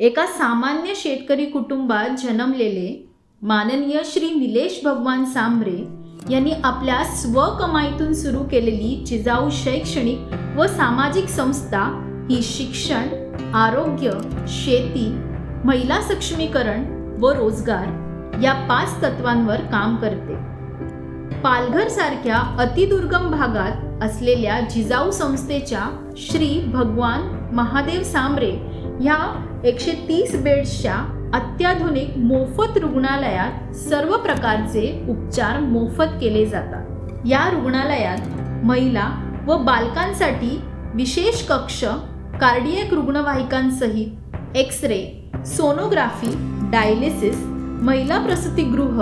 एका सामान्य शेतकरी कुटुंबात जन्मलेले माननीय श्री निलेश भगवान सांबरे यांनी आपल्या स्वकमाईतून सुरू केलेली जिजाऊ शैक्षणिक व सामाजिक संस्था ही शिक्षण, आरोग्य, शेती, महिला सक्षमीकरण व रोजगार या 5 तत्वांवर काम करते। पालघर सारख्या अतिदुर्गम भागात असलेल्या जिजाऊ संस्थेच्या श्री भगवान महादेव सांबरे ह्या 130 बेड्सच्या अत्याधुनिक मोफत रुग्णालयात सर्व प्रकारचे उपचार मोफत केले जातात। या रुग्णालयात महिला व बालकांसाठी विशेष कक्ष, कार्डियक रुग्णवाहिकांसहित एक्स-रे, सोनोग्राफी, डायलिसिस, महिला प्रसूतिगृह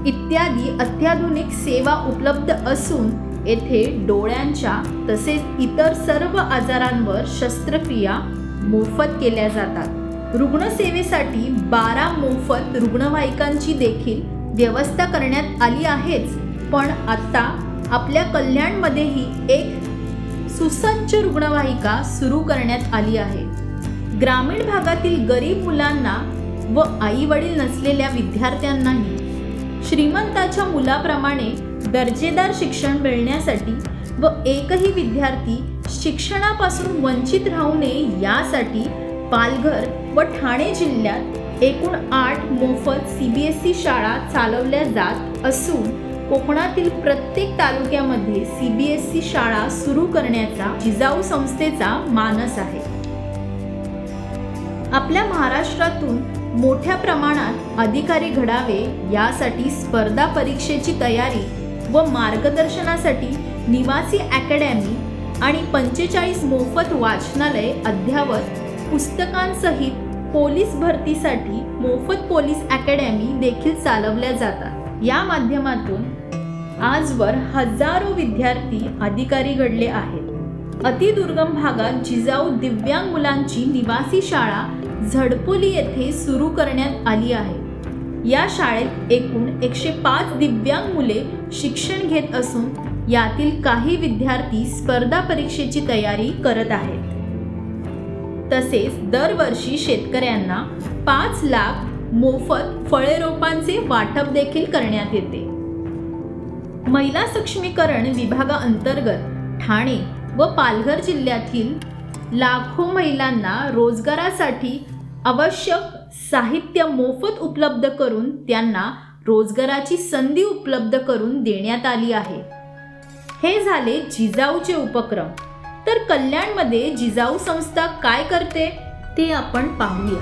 इत्यादी अत्याधुनिक सेवा उपलब्ध असून येथे डोळ्यांच्या तसेच इतर सर्व आजारांवर शस्त्रक्रिया मोफत केल्या जातात। रुग्णसेवेसाठी 12 मोफत रुग्णवाहिकांची देखील व्यवस्था करण्यात आली आहेच, पण आता आपल्या कल्याणमध्येही एक सुसज्ज रुग्णवाहिका सुरू करण्यात आली आहे। ग्रामीण भागातील गरीब मुलांना व आई वडील नसलेल्या विद्यार्थ्यांनाही श्रीमंताच्या मुलाप्रमाणे दर्जेदार शिक्षण मिळण्यासाठी व एकही विद्यार्थी शिक्षणापासून वंचित राहू नये यासाठी पालघर व ठाणे जिल्ह्यात एकूण 8 मोफत CBSE शाळा चालवल्या जात असून कोकणातील प्रत्येक तालुक्यामध्ये CBSE शाळा सुरू करण्याचा जिजाऊ संस्थेचा मानस आहे। आपल्या महाराष्ट्रातून मोठ्या प्रमाणात अधिकारी घडावे यासाठी स्पर्धा परीक्षेची तयारी व मार्गदर्शनासाठी निवासी अकॅडमी आणि 45 मोफत वाचनालय अद्ययावत पुस्तकांसहित पोलीस भरतीसाठी मोफत पोलीस अकॅडमी देखील चालवल्या जातात। या माध्यमातून आजवर हजारो विद्यार्थी अधिकारी घडले आहेत। अतिदुर्गम भागात जिजाऊ दिव्यांग मुलांची निवासी शाळा झडपोली येथे सुरू करण्यात आली आहे। या शाळेत एकूण 105 दिव्यांग मुले शिक्षण घेत असून यातील काही विद्यार्थी स्पर्धा परीक्षेची तयारी करत आहेत। तसेच दरवर्षी शेतकऱ्यांना 5 लाख मोफत फळे रोपांचे वाटप देखील करण्यात येते। महिला सक्षमीकरण विभागाअंतर्गत ठाणे व पालघर जिल्ह्यातील लाखो महिलांना रोजगारासाठी आवश्यक साहित्य मोफत उपलब्ध करून त्यांना रोजगाराची संधी उपलब्ध करून देण्यात आली आहे। हे झाले जिजाऊचे उपक्रम। तर कल्याणमध्ये जिजाऊ संस्था काय करते ते आपण पाहूया।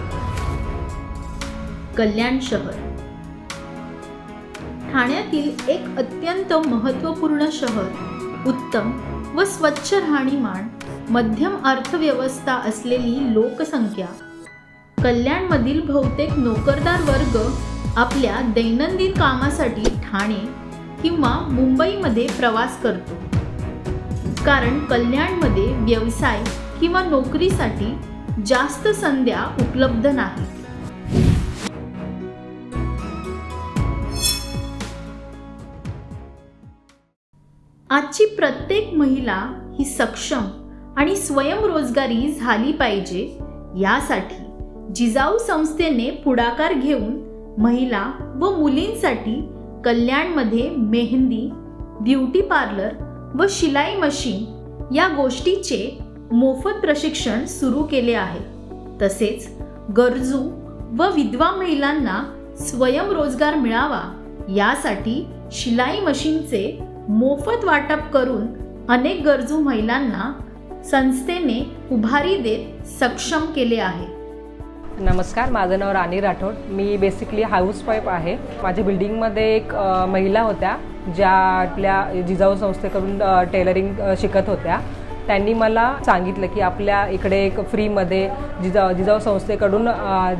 कल्याण शहर ठाण्यातील एक अत्यंत महत्त्वपूर्ण शहर, उत्तम व स्वच्छ राहणीमान, मध्यम अर्थव्यवस्था असलेली लोकसंख्या। कल्याणमधील बहुतेक नोकरदार वर्ग आपल्या दैनंदिन कामासाठी ठाणे किंवा मुंबईमध्ये प्रवास करतो, कारण कल्याणमध्ये व्यवसाय किंवा नोकरीसाठी जास्त संध्या उपलब्ध नाहीत। आजची प्रत्येक महिला ही सक्षम आणि स्वयंरोजगारी झाली पाहिजे यासाठी जिजाऊ संस्थेने पुढाकार घेऊन महिला व मुलींसाठी कल्याणमध्ये मेहंदी, ब्युटी पार्लर व शिलाई मशीन या गोष्टीचे मोफत प्रशिक्षण सुरू केले आहे। तसेच गरजू व विधवा महिलांना स्वयंरोजगार मिळावा यासाठी शिलाई मशीनचे मोफत वाटप करून अनेक गरजू महिलांना संस्थेने उभारी देत सक्षम केले आहे। नमस्कार, माझं नाव राणी राठोड। मी बेसिकली हाऊसवाईफ आहे। माझ्या बिल्डिंगमध्ये एक महिला होत्या ज्या आपल्या जिजाऊ संस्थेकडून टेलरिंग शिकत होत्या। त्यांनी मला सांगितलं की आपल्या इकडे एक फ्रीमध्ये जिजाऊ संस्थेकडून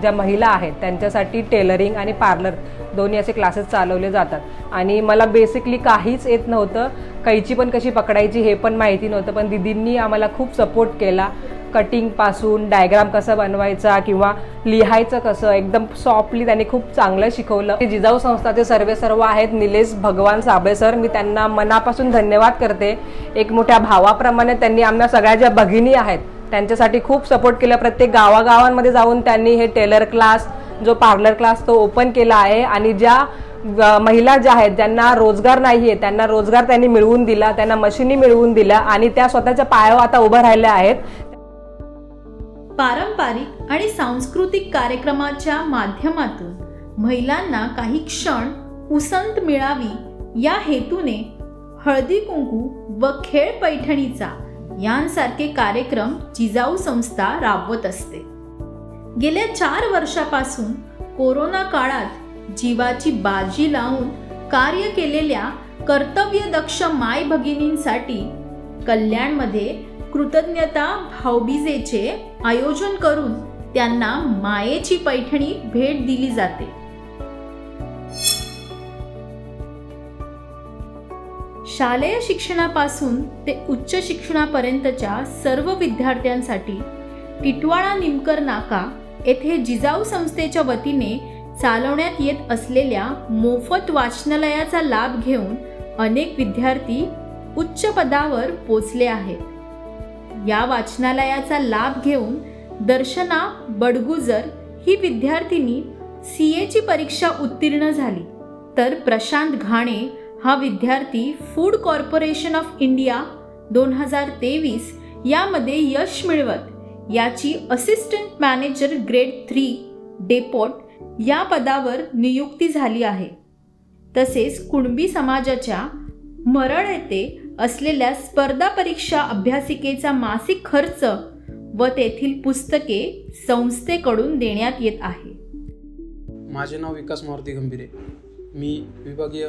ज्या महिला आहेत त्यांच्यासाठी टेलरिंग आणि पार्लर दोन्ही असे क्लासेस चालवले जातात। आणि मला बेसिकली काहीच येत नव्हतं, कैची पण कशी पकडायची हे पण माहिती नव्हतं, पण दीदींनी आम्हाला खूप सपोर्ट केला। कटिंगपासून डायग्राम कसा बनवायचा किंवा लिहायचं कसं एकदम सॉफ्टली त्यांनी खूप चांगलं शिकवलं। जिजाऊ संस्थाचे सर्व आहेत निलेश भगवान सांबरे सर, मी त्यांना मनापासून धन्यवाद करते। एक मोठ्या भावाप्रमाणे त्यांनी आम्हाला सगळ्या ज्या भगिनी आहेत त्यांच्यासाठी खूप सपोर्ट केला. प्रत्येक गावागावांमध्ये जाऊन त्यांनी हे टेलर क्लास, जो पार्लर क्लास तो ओपन केला आहे. आणि ज्या महिला ज्या आहेत ज्यांना रोजगार नाही आहे त्यांना रोजगार त्यांनी मिळवून दिला, त्यांना मशिनी मिळवून दिल्या आणि त्या स्वतःच्या पायावर आता उभ्या राहिल्या आहेत. पारंपरिक आणि सांस्कृतिक कार्यक्रमाच्या माध्यमातून महिलांना काही क्षण उसंत मिळावी या हेतूने हळदी कुंकू व खेळ पैठणीचा यांसारखे कार्यक्रम जिजाऊ संस्था राबवत असते. गेल्या 4 वर्षापासून कोरोना काळात जीवाची बाजी लावून कार्य केलेल्या कर्तव्यदक्ष माय भगिनींसाठी कल्याणमध्ये कृतज्ञता भाऊबीजेचे आयोजन करून त्यांना मायेची पैठणी भेट दिली जाते. शालेय शिक्षणापासून ते उच्च शिक्षणापर्यंतच्या सर्व विद्यार्थ्यांसाठी टिटवाळा निमकर नाका येथे जिजाऊ संस्थेच्या वतीने चालवण्यात येत असलेल्या मोफत वाचनालयाचा लाभ घेऊन अनेक विद्यार्थी उच्च पदावर पोचले आहेत. या वाचनालयाचा लाभ घेऊन दर्शना बडगुजर ही विद्यार्थिनी CA ची परीक्षा उत्तीर्ण झाली, तर प्रशांत घाणे हा विद्यार्थी फूड कॉर्पोरेशन ऑफ इंडिया 2023 यामध्ये यश मिळवत याची असिस्टंट मॅनेजर ग्रेड 3 डेपोट या पदावर नियुक्ती झाली आहे. तसेच कुणबी समाजाच्या मरळ येथे असलेल्या स्पर्धा परीक्षा अभ्यासिकेचा मासिक खर्च व तेथील पुस्तके संस्थेकडून देण्यात येत आहे. माझे नाव विकास मारुती गंभीरे. मी विभागीय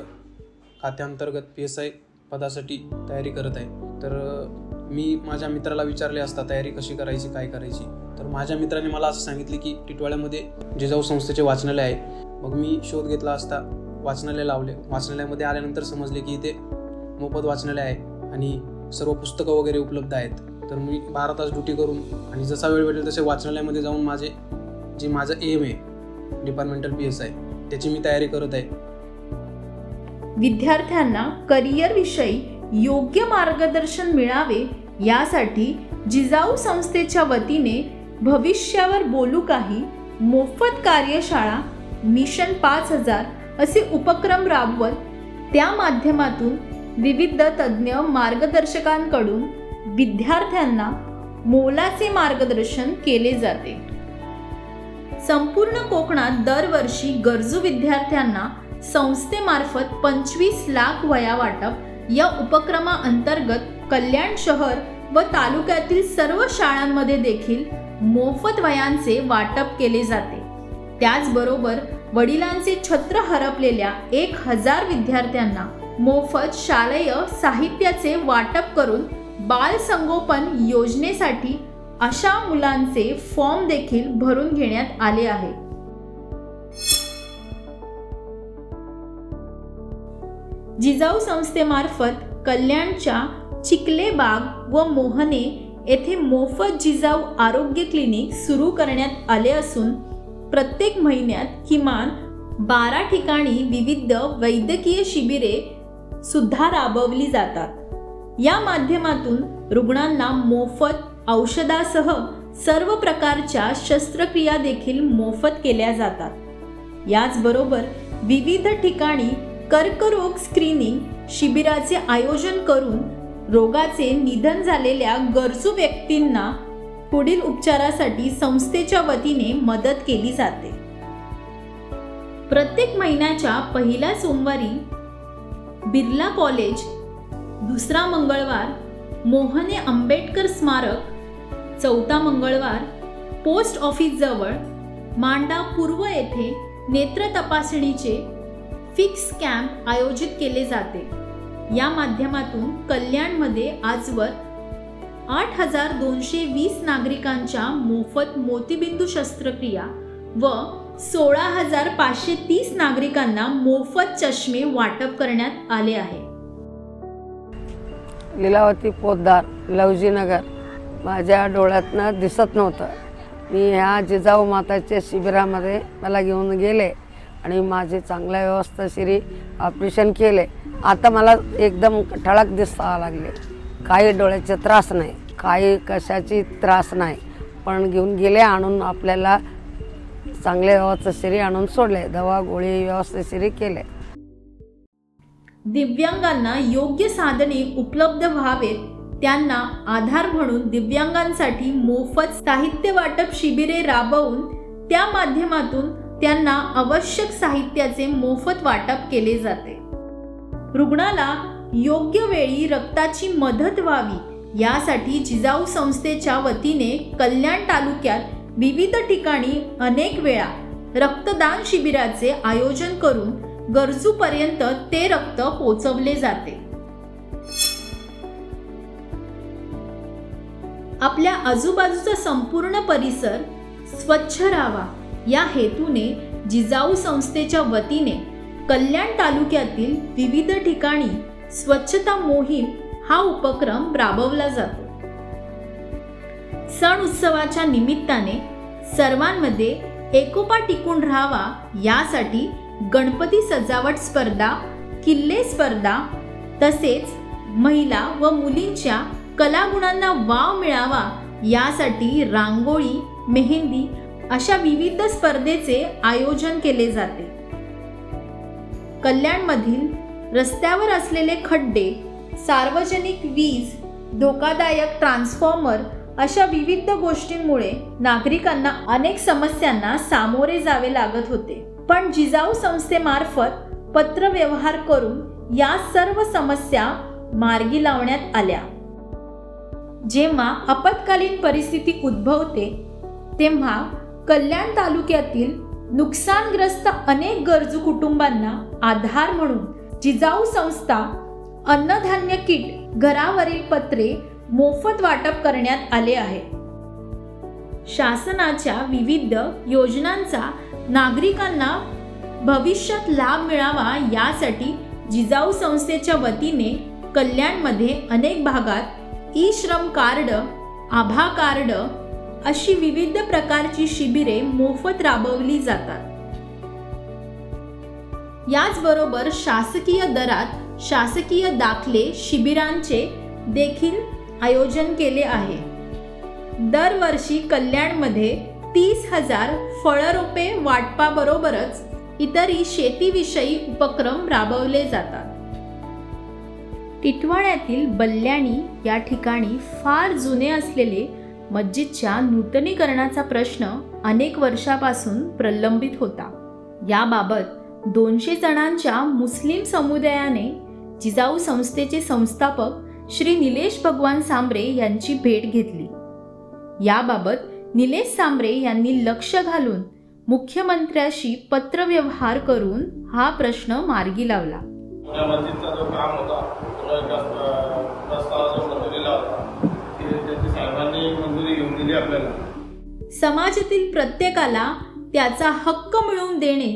खात्यांतर्गत PSI पदासाठी तयारी करत आहे. तर मी माझ्या मित्राला विचारले असता तयारी कशी करायची, काय करायची, तर माझ्या मित्राने मला असं सांगितले की टिटवाळ्यामध्ये जिजाऊ संस्थेचे वाचनालय आहे. मग मी शोध घेतला असता वाचनालय लावले. वाचनालयामध्ये आल्यानंतर समजले की इथे मोफत वाचनालय आहे आणि सर्व पुस्तकं वगैरे उपलब्ध आहेत. तर मी 12 तास ड्युटी करून आणि जसा वेळ भेटेल तसे वाचनालयामध्ये जाऊन माझं एम आहे डिपार्टमेंटल PSI त्याची मी तयारी करत आहे. विद्यार्थ्यांना करिअर विषयी योग्य मार्गदर्शन मिळावे यासाठी जिजाऊ संस्थेच्या वतीने भविष्यावर बोलू काही मोफत कार्यशाळा, मिशन 5000 असे उपक्रम राबवत त्या माध्यमातून विविध तज्ज्ञ मार्गदर्शकांकडून विद्यार्थ्यांना मोलाचे मार्गदर्शन केले जाते. संपूर्ण कोकणात दरवर्षी गरजू विद्यार्थ्यांना संस्थेमार्फत 25 लाख वया वाटप या उपक्रमाअंतर्गत कल्याण शहर व तालुक्यातील सर्व शाळांमध्ये देखील मोफत वयांचे वाटप केले जाते. त्याचबरोबर वडिलांचे छत्र हरपलेल्या 1000 विद्यार्थ्यांना मोफत शालेय साहित्याचे वाटप करून बाल संगोपन योजनेसाठी अशा मुलांचे फॉर्म देखील भरून घेण्यात आले आहे. जिजाऊ संस्थेमार्फत कल्याणच्या चिखलेबाग व मोहने येथे मोफत जिजाऊ आरोग्य क्लिनिक सुरू करण्यात आले असून प्रत्येक महिन्यात किमान 12 ठिकाणी विविध वैद्यकीय शिबिरे सुद्धा राबवली जातात. या माध्यमातून रुग्णांना मोफत औषधासह सर्व प्रकारच्या शस्त्रक्रिया देखील मोफत केल्या जातात. याचबरोबर विविध ठिकाणी कर्करोग स्क्रीनिंग शिबिराचे आयोजन करून रोगाचे निधन झालेल्या गरजू व्यक्तींना पुढील उपचारासाठी संस्थेच्या वतीने मदत केली जाते. प्रत्येक महिन्याच्या पहिल्या सोमवारी बिर्ला कॉलेज, दुसरा मंगळवार मोहने आंबेडकर स्मारक, चौथा मंगळवार पोस्ट ऑफिस जवळ मांडा पूर्व येथे नेत्र तपासणीचे फिक्स कॅम्प आयोजित केले जाते. या माध्यमातून कल्याणमध्ये आजवर 8220 नागरिकांच्या मोफत मोतीबिंदू शस्त्रक्रिया व 16530 नागरिकांना मोफत चष्मे वाटप करण्यात आले आहे. लीलावती पोद्दार, लवजीनगर. माझ्या डोळ्यातनं दिसत नव्हतं. मी ह्या जिजाऊ माताच्या शिबिरामध्ये मला घेऊन गेले आणि माझे चांगल्या व्यवस्थिशीर ऑपरेशन केले. आता मला एकदम ठळक दिसायला लागले. काही डोळ्याचे त्रास नाही, काही कशाची त्रास नाही, पण घेऊन गेले आणून आपल्याला चांगले व्यवस्थितशीर आणून सोडले, दवा गोळी व्यवस्थितशीर केले. दिव्यांगांना योग्य साधने उपलब्ध व्हावेत, त्यांना आधार म्हणून दिव्यांगांसाठी मोफत साहित्य वाटप शिबिरे राबवून त्या माध्यमातून त्यांना आवश्यक साहित्याचे मोफत वाटप केले जाते. रुग्णाला योग्य वेळी रक्ताची मदत व्हावी यासाठी जिजाऊ संस्थेच्या वतीने कल्याण तालुक्यात विविध ठिकाणी अनेक वेळा रक्तदान शिबिराचे आयोजन करून गरजूपर्यंत ते रक्त पोहोचवले जाते. आपल्या आजूबाजूचा संपूर्ण परिसर स्वच्छ राहावा या हेतूने जिजाऊ संस्थेच्या वतीने कल्याण तालुक्यातील विविध ठिकाणी स्वच्छता मोहीम हा उपक्रम राबवला जातो. सण उत्सवाच्या निमित्ताने सर्वांमध्ये एकोपा टिकून राहावा यासाठी गणपती सजावट स्पर्धा, किल्ले स्पर्धा तसेच महिला व मुलींच्या कलागुणांना वाव मिळावा यासाठी रांगोळी, मेहंदी अशा विविध स्पर्धेचे आयोजन केले जाते. कल्याणमधील रस्त्यावर असलेले खड्डे, सार्वजनिक वीज, धोकादायक ट्रान्सफॉर्मर अशा विविध गोष्टींमुळे नागरिकांना अनेक समस्यांना सामोरे जावे लागत होते. पण जिजाऊ संस्थेमार्फत पत्रव्यवहार करून या सर्व समस्या मार्गी लावण्यात आल्या. जेव्हा आपत्कालीन परिस्थिती उद्भवते तेव्हा कल्याण तालुक्यातील नुकसानग्रस्त अनेक गरजू कुटुंबांना आधार म्हणून जिजाऊ संस्था अन्नधान्य किट, घरावरील पत्रे मोफत वाटप करण्यात आले आहे. शासनाच्या विविध योजनांचा नागरिकांना भविष्यात लाभ मिळावा यासाठी जिजाऊ संस्थेच्या वतीने कल्याणमध्ये अनेक भागात ई श्रम कार्ड, आभा कार्ड अशी विविध प्रकारची शिबिरे मोफत राबवली जातात. याचबरोबर शासकीय दरात शासकीय दाखले शिबिरांचे देखील आयोजन केले आहे. दरवर्षी कल्याणमध्ये 30,000 फळरोपे वाटपाबरोबरच इतरही शेतीविषयी उपक्रम राबवले जातात. टिटवाळ्यातील बल्ल्याणी या ठिकाणी फार जुने असलेले मस्जिदच्या नूतनीकरणाचा प्रश्न अनेक वर्षापासून प्रलंबित होता. याबाबत 200 जणांच्या मुस्लिम समुदायाने जिजाऊ संस्थेचे संस्थापक श्री निलेश भगवान सांबरे यांची भेट घेतली. याबाबत निलेश सांबरे यांनी लक्ष घालून मुख्यमंत्र्याशी पत्रव्यवहार करून हा प्रश्न मार्गी लावला. समाजातील प्रत्येकाला त्याचा हक्क मिळवून देणे,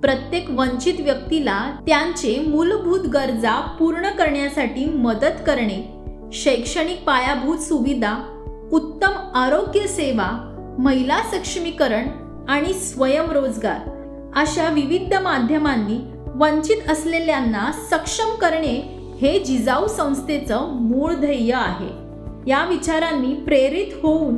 प्रत्येक वंचित व्यक्तीला त्यांचे मूलभूत गरजा पूर्ण करण्यासाठी मदत करणे, शैक्षणिक पायाभूत सुविधा, उत्तम आरोग्य सेवा, महिला सक्षमीकरण आणि स्वयंरोजगार अशा विविध माध्यमांनी वंचित असलेल्यांना सक्षम करणे हे जिजाऊ संस्थेचं मूळ ध्येय आहे. या विचारांनी प्रेरित होऊन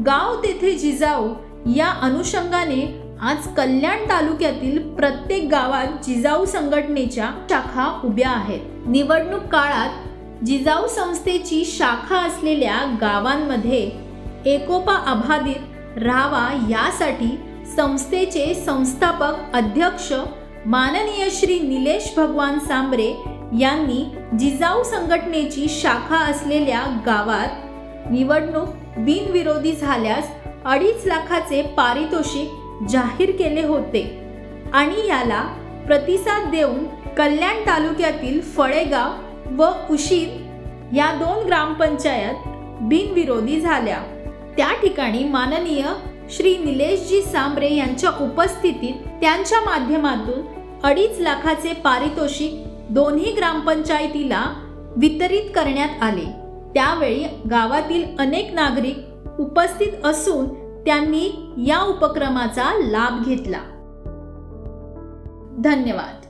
गाव तेथे जिजाऊ या अनुषंगाने आज कल्याण तालुक्यातील प्रत्येक गावात जिजाऊ संघटनेच्या शाखा उभ्या आहेत. निवडणूक काळात जिजाऊ संस्थेची शाखा असलेल्या गावांमध्ये एकोपा अबाधित राहावा यासाठी संस्थेचे संस्थापक अध्यक्ष माननीय श्री निलेश भगवान सांबरे यांनी जिजाऊ संघटनेची शाखा असलेल्या गावात निवडणूक बिनविरोधी झाल्यास 2.5 लाखाचे पारितोषिक जाहीर केले होते आणि याला प्रतिसाद देऊन कल्याण तालुक्यातील फळेगाव व उशीर या 2 ग्रामपंचायत बिनविरोधी झाल्या. त्या ठिकाणी माननीय श्री निलेशजी सांबरे यांच्या उपस्थितीत त्यांच्या माध्यमातून 2.5 लाखाचे पारितोषिक दोन्ही ग्रामपंचायतीला वितरित करण्यात आले. त्यावेळी गावातील अनेक नागरिक उपस्थित असून त्यांनी या उपक्रमाचा लाभ घेतला. धन्यवाद.